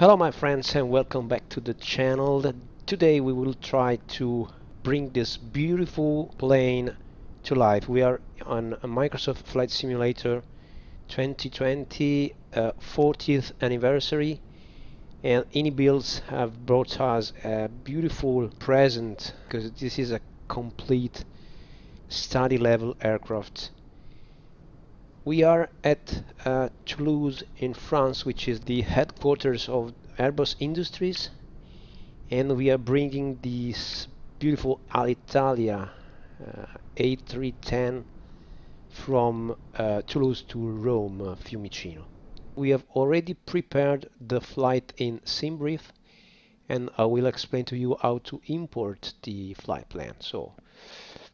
Hello my friends and welcome back to the channel. Today we will try to bring this beautiful plane to life. We are on a Microsoft Flight Simulator 2020 40th anniversary, and iniBuilds have brought us a beautiful present because this is a complete study level aircraft. We are at Toulouse in France, which is the headquarters of Airbus Industries, and we are bringing this beautiful Alitalia A310 from Toulouse to Rome, Fiumicino. We have already prepared the flight in SimBrief, and I will explain to you how to import the flight plan. So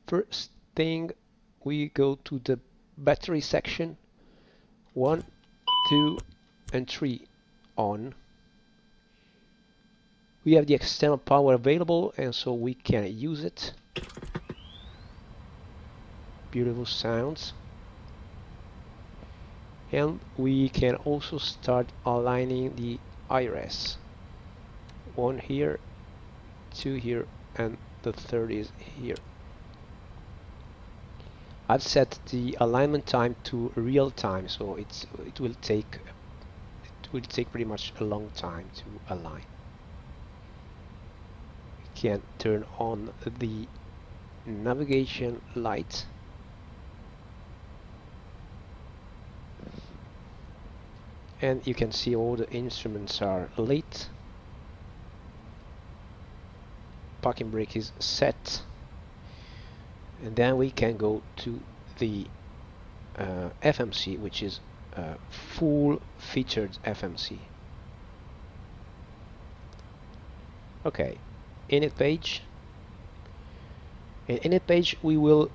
first thing, we go to the battery section. 1, 2 and 3 on. We have the external power available, and so we can use it. Beautiful sounds. And we can also start aligning the IRS. 1 here, 2 here, and the third is here. I've set the alignment time to real time, so it will take pretty much a long time to align. We can turn on the navigation light. And you can see all the instruments are lit. Parking brake is set. And then we can go to the FMC, which is full featured FMC. Okay, init page. In init page we will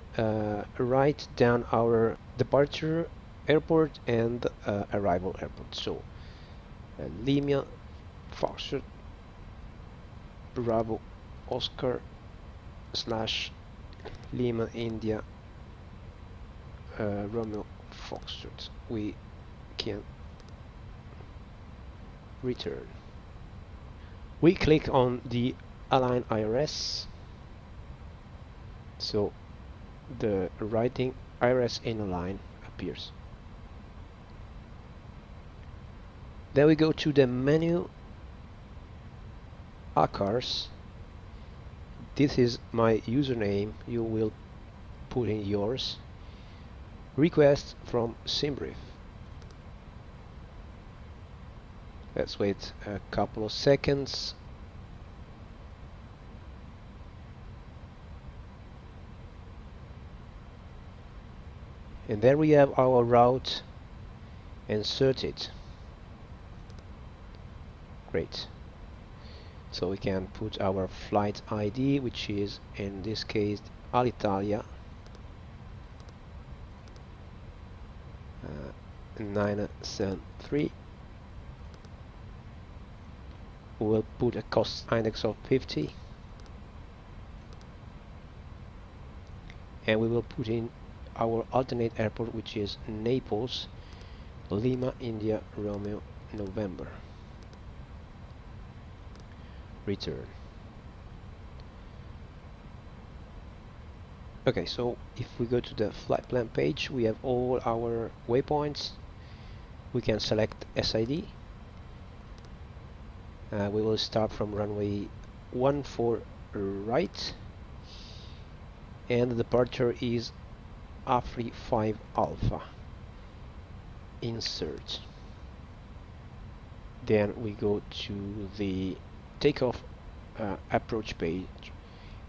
write down our departure airport and arrival airport. So Lima Foxtrot Bravo Oscar / Lima India Romeo Foxtrot. We can return. We click on the align IRS, so the writing IRS in align appears. Then we go to the menu, ACARS. This is my username, you will put in yours. Request from SimBrief. Let's wait a couple of seconds. And there we have our route inserted. Great. So we can put our flight ID, which is in this case Alitalia 973. We'll put a cost index of 50, and we will put in our alternate airport, which is Naples, Lima India Romeo November. Return. Okay, so if we go to the flight plan page, we have all our waypoints. We can select SID. We will start from runway 14 right, and the departure is Afri 5 Alpha. Insert. Then we go to the takeoff approach page,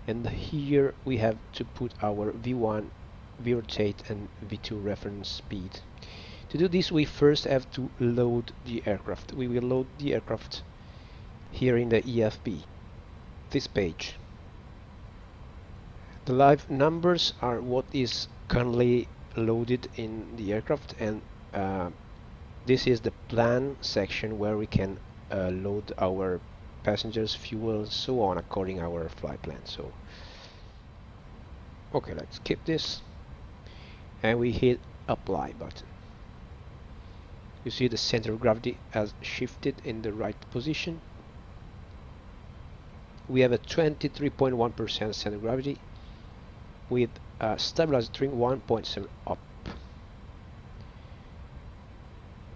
and here we have to put our V1, V rotate and V2 reference speed. To do this, we first have to load the aircraft. We will load the aircraft here in the EFB, this page. The live numbers are what is currently loaded in the aircraft, and this is the plan section where we can load our passengers, fuel, so on, according to our flight plan. So okay, let's skip this, and we hit apply button. You see the center of gravity has shifted in the right position. We have a 23.1% center of gravity with stabilizer trim 1.7 up.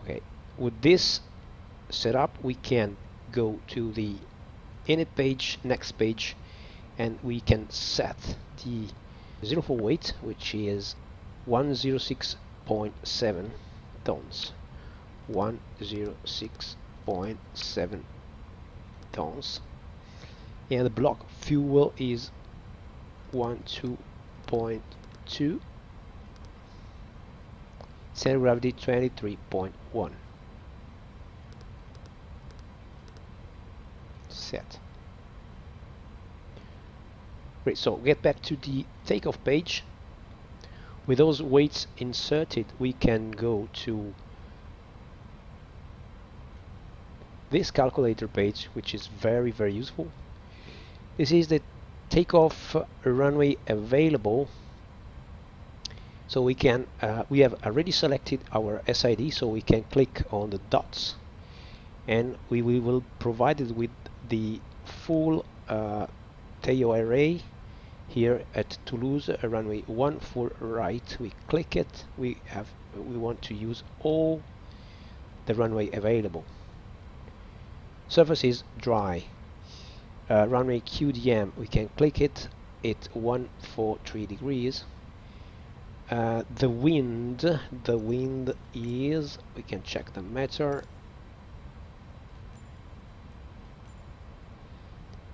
Okay, with this setup we can go to the init page, next page, and we can set the 04 weight, which is 106.7 tons. 106.7 tons, and the block fuel is 12.2, center gravity 23.1. Set. Great, so get back to the takeoff page. With those weights inserted, we can go to this calculator page, which is very useful. This is the takeoff runway available. So we can we have already selected our SID, so we can click on the dots, and we will provide it with the full tail array here at Toulouse, runway 14 right. We click it. We want to use all the runway available. Surface is dry. Runway QDM, we can click it. It's 143 degrees. The wind is, we can check the meter.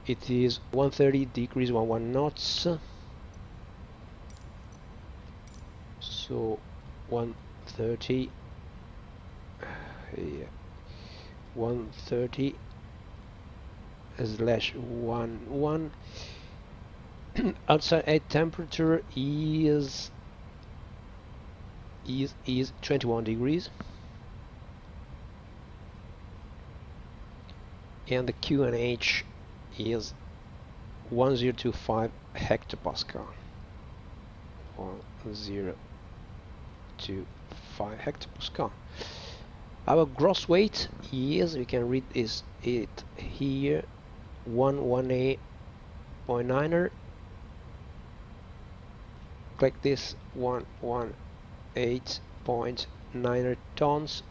It is 130 degrees 11 knots. So 130. Yeah. 130 /11. Outside air temperature is 21 degrees, and the QNH is 1025 hectopascal. 1025 hectopascal. Our gross weight is, we can read is it here, 118.9er. Click this, 118.9 tons.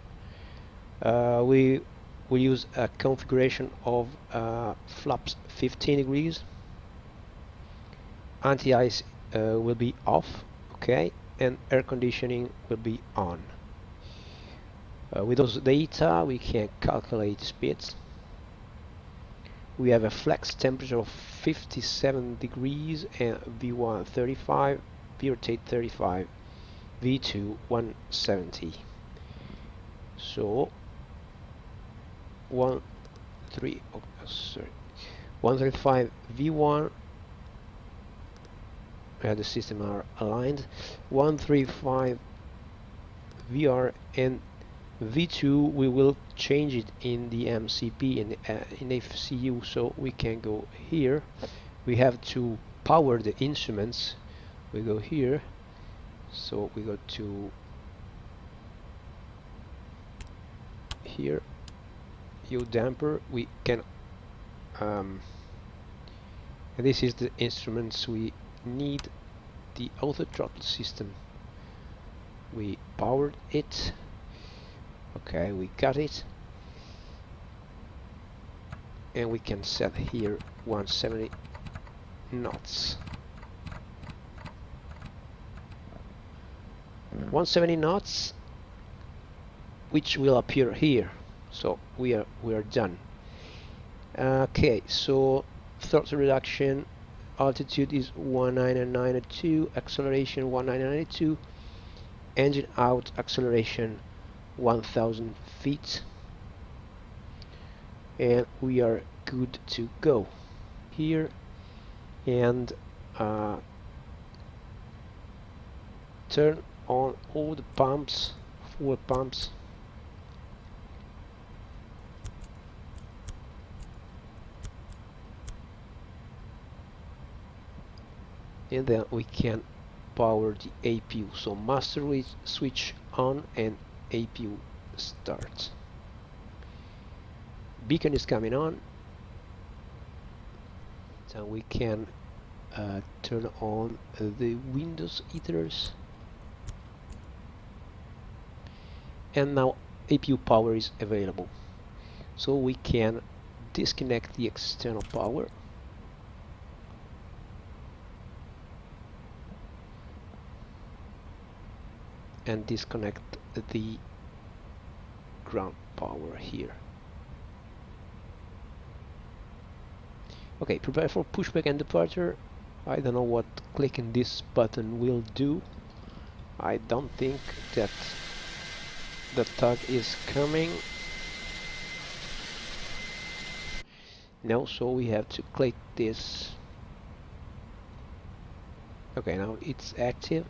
We will use a configuration of flaps 15 degrees. Anti-ice will be off, okay, and air conditioning will be on. With those data we can calculate speeds. We have a flex temperature of 57 degrees and V1 35, V-rotate 35, V2 170. So 135 V1, the system are aligned. 135 VR, and V2 we will change it in the MCP in FCU, so we can go here. We have to power the instruments. We go here, so we go to here, yaw damper. We can and this is the instruments we need. The auto throttle system, we powered it. Okay, we got it, and we can set here 170 knots. 170 knots, which will appear here. So we are done. Okay, so throttle reduction, altitude is 1992, acceleration 1992, engine out acceleration 1000 feet, and we are good to go here. And turn on all the pumps, fuel pumps, and then we can power the APU. So master switch on and APU start. Beacon is coming on, so we can turn on the Windows heaters, and now APU power is available, so we can disconnect the external power and disconnect the ground power here. Okay, prepare for pushback and departure. I don't know what clicking this button will do. I don't think that the tug is coming. No, so we have to click this. Okay, now it's active,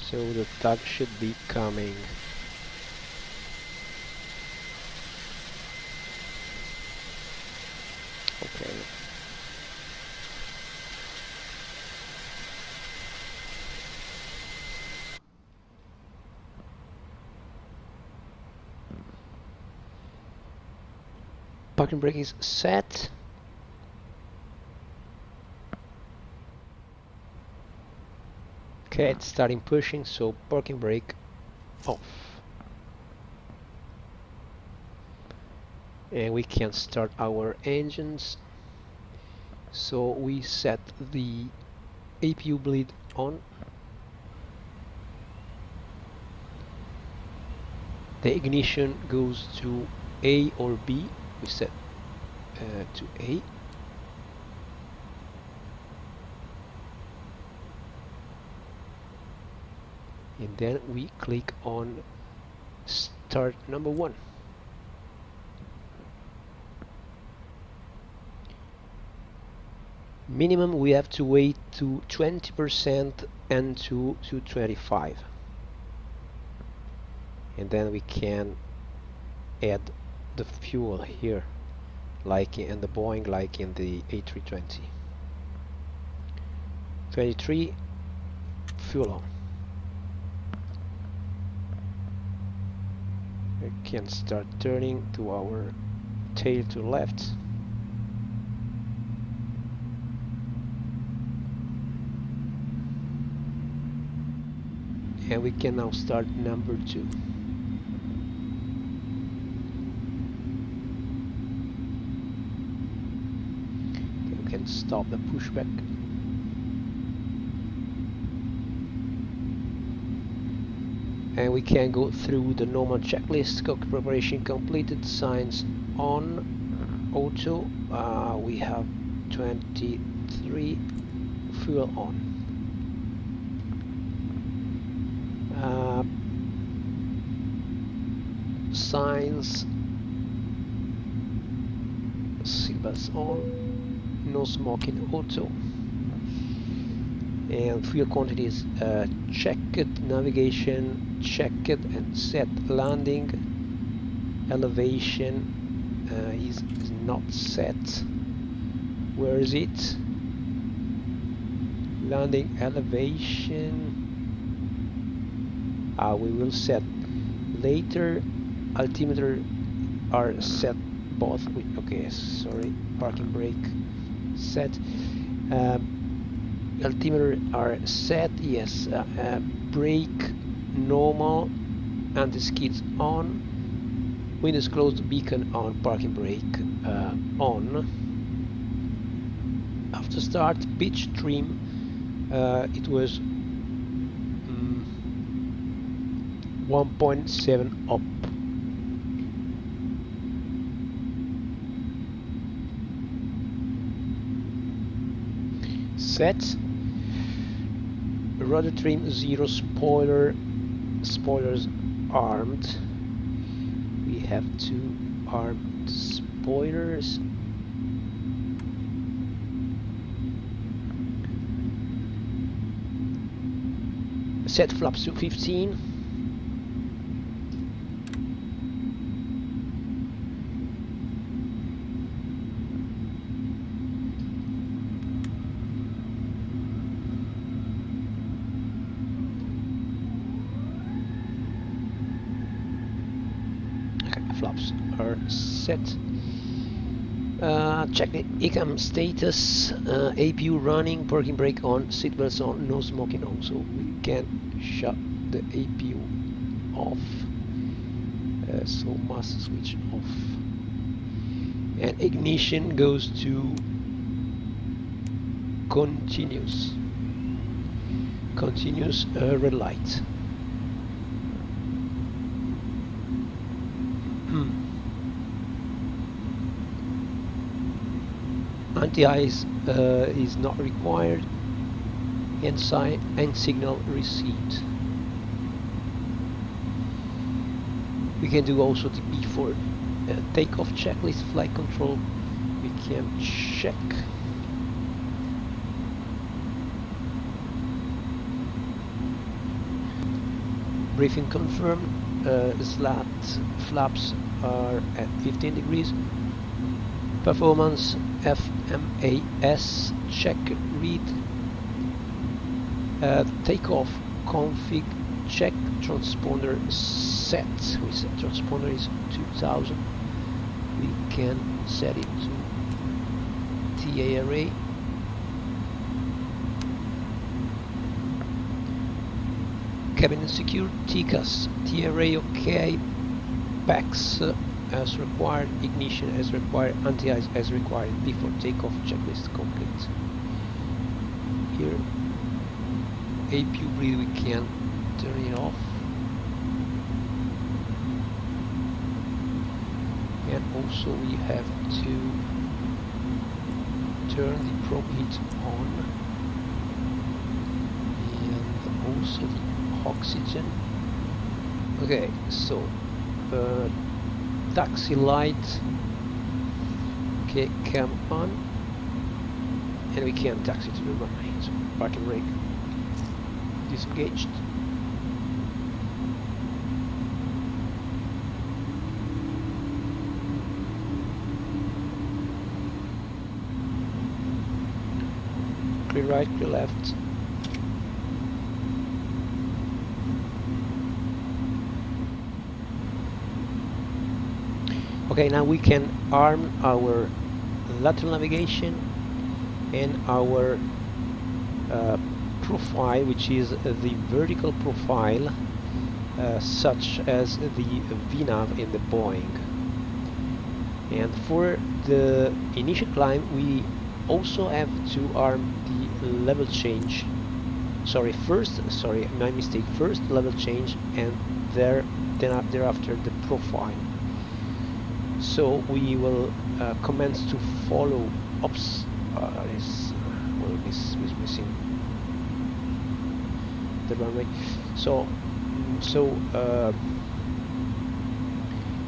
so the tug should be coming. Okay. Parking brake is set. Okay, it's starting pushing, so parking brake off. And we can start our engines. So we set the APU bleed on. The ignition goes to A or B. We set to A. And then we click on start number 1. Minimum we have to wait to 20% and to 25, and then we can add the fuel here, like in the Boeing, like in the A320. 23, fuel on. We can start turning to our tail to the left. And we can now start number 2. We can stop the pushback. And we can go through the normal checklist. Cockpit preparation completed, signs on, auto. We have 23, fuel on. Signs, seatbelts on, no smoking, auto. And fuel quantities checked, navigation checked and set, landing elevation is not set. Where is it? Landing elevation, we will set later. Altimeter are set both. Okay, sorry, parking brake set. Altimeter are set, yes. Brake normal, anti-skids on, windows closed, beacon on, parking brake on. After start, pitch trim, it was 1.7 up. Set. Rudder trim 0, spoilers armed. We have 2 armed spoilers. Set flaps to 15. are set. Check the ICAM status, APU running, parking brake on, seatbelts on, no smoking on. So we can shut the APU off, so must switch off. And ignition goes to continuous red light. Anti-ice is not required, and signal received. We can do also the before takeoff checklist, flight control. We can check. Briefing confirmed. Flaps are at 15 degrees. Performance FMAS check read. Takeoff config check. Transponder set. We set transponder is 2000. We can set it to TARA. Cabin secure, TCAS, TRA OK, PAX as required, ignition as required, anti-ice as required, before takeoff checklist complete. Here, APU breathe, we can turn it off. And also we have to turn the probe heat on, and also the oxygen. Okay, so taxi light, okay, come on, and we can taxi to the runway. So parking brake disengaged. Clear right, clear left. Okay, now we can arm our lateral navigation and our profile, which is the vertical profile, such as the VNAV in the Boeing. And for the initial climb, we also have to arm the level change. My mistake. First level change, and thereafter the profile. So we will commence to follow ops. This is missing the runway. So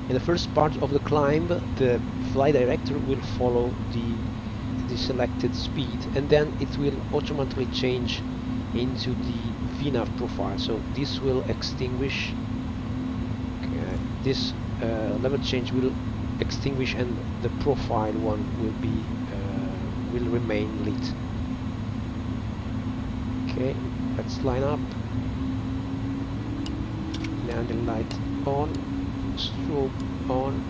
in the first part of the climb, the flight director will follow the selected speed, and then it will automatically change into the VNAV profile. So this will extinguish. This level change will extinguish, and the profile one will be will remain lit. Okay, let's line up. Landing light on, strobe on.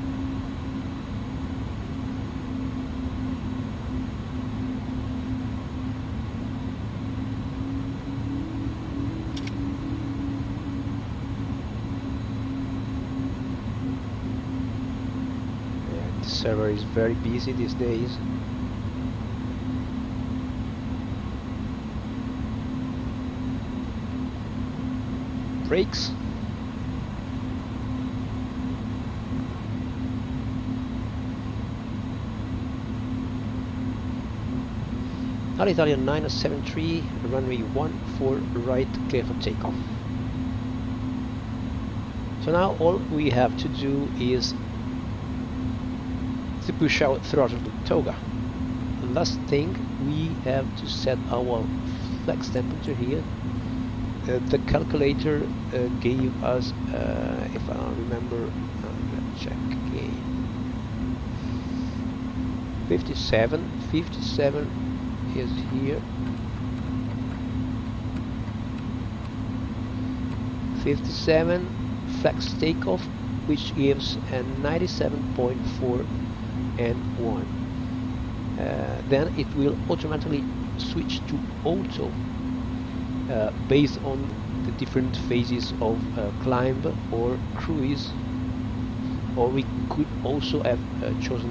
The server is very busy these days. Brakes. Italian 973, runway 14 right, clear for takeoff. So now all we have to do is to push out throttle to toga. Last thing, we have to set our flex temperature here. The calculator gave us, if I remember, let's check again. 57 is here. 57 flex takeoff which gives a 97.4 and 1. Then it will automatically switch to auto based on the different phases of climb or cruise, or we could also have chosen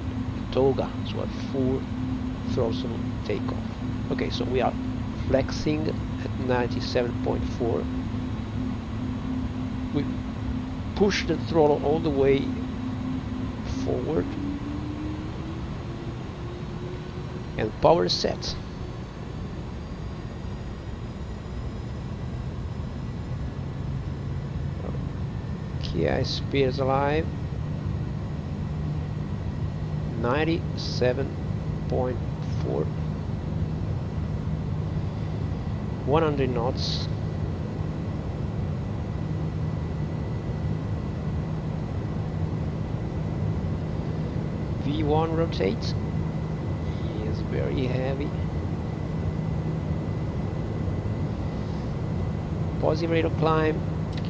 toga, so a full throttle takeoff. Okay, so we are flexing at 97.4. We push the throttle all the way forward and power set. Okay, speed is alive. 97.4. 100 knots. V1 rotates. He is very heavy. Positive rate of climb.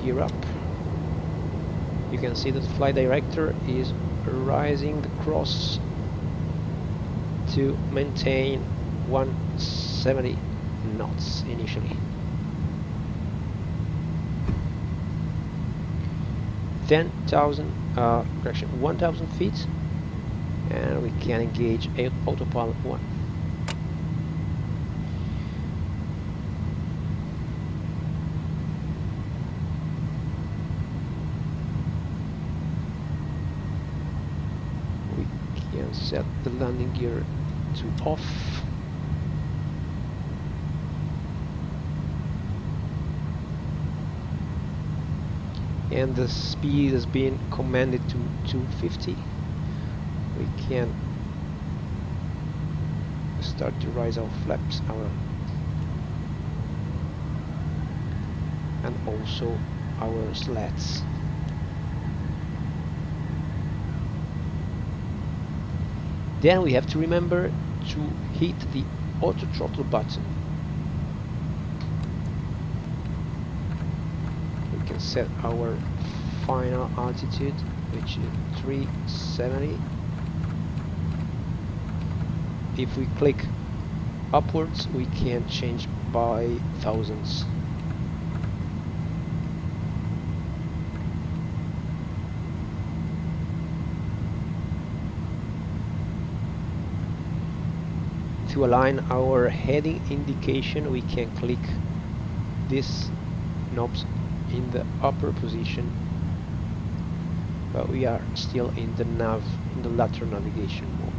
Gear up. You can see that the flight director is rising the cross to maintain 170 knots initially. 1,000 feet, and we can engage autopilot 1. We can set the landing gear to off. And the speed has been commanded to 250. We can start to raise our flaps, and also our slats. Then we have to remember to hit the auto throttle button. We can set our final altitude, which is 370. If we click upwards, we can change by thousands. To align our heading indication, we can click these knobs in the upper position, but we are still in the lateral navigation mode.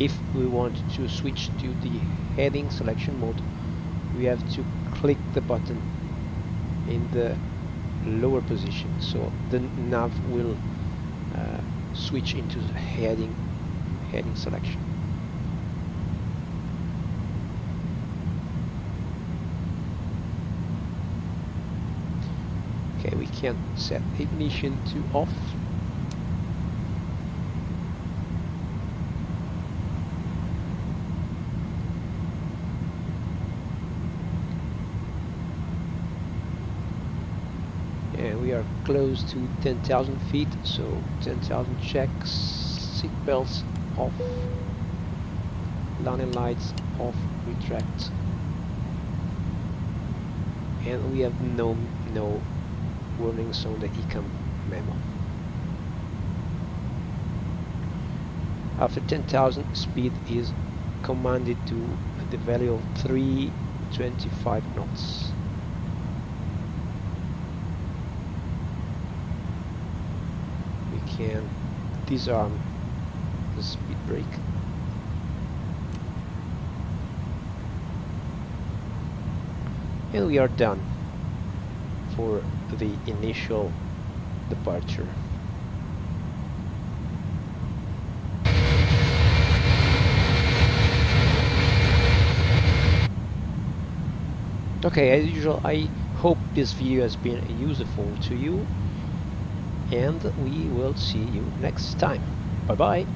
If we want to switch to the heading selection mode, we have to click the button in the lower position, so the nav will switch into the heading selection. Okay, we can set ignition to off. And we are close to 10,000 feet, so 10,000 checks, seat belts off, landing lights off, retract, and we have no warnings on the ECAM memo. After 10,000, speed is commanded to the value of 325 knots. We can disarm the speed brake. And we are done for the initial departure. Okay, as usual, I hope this video has been useful to you, and we will see you next time. Bye bye.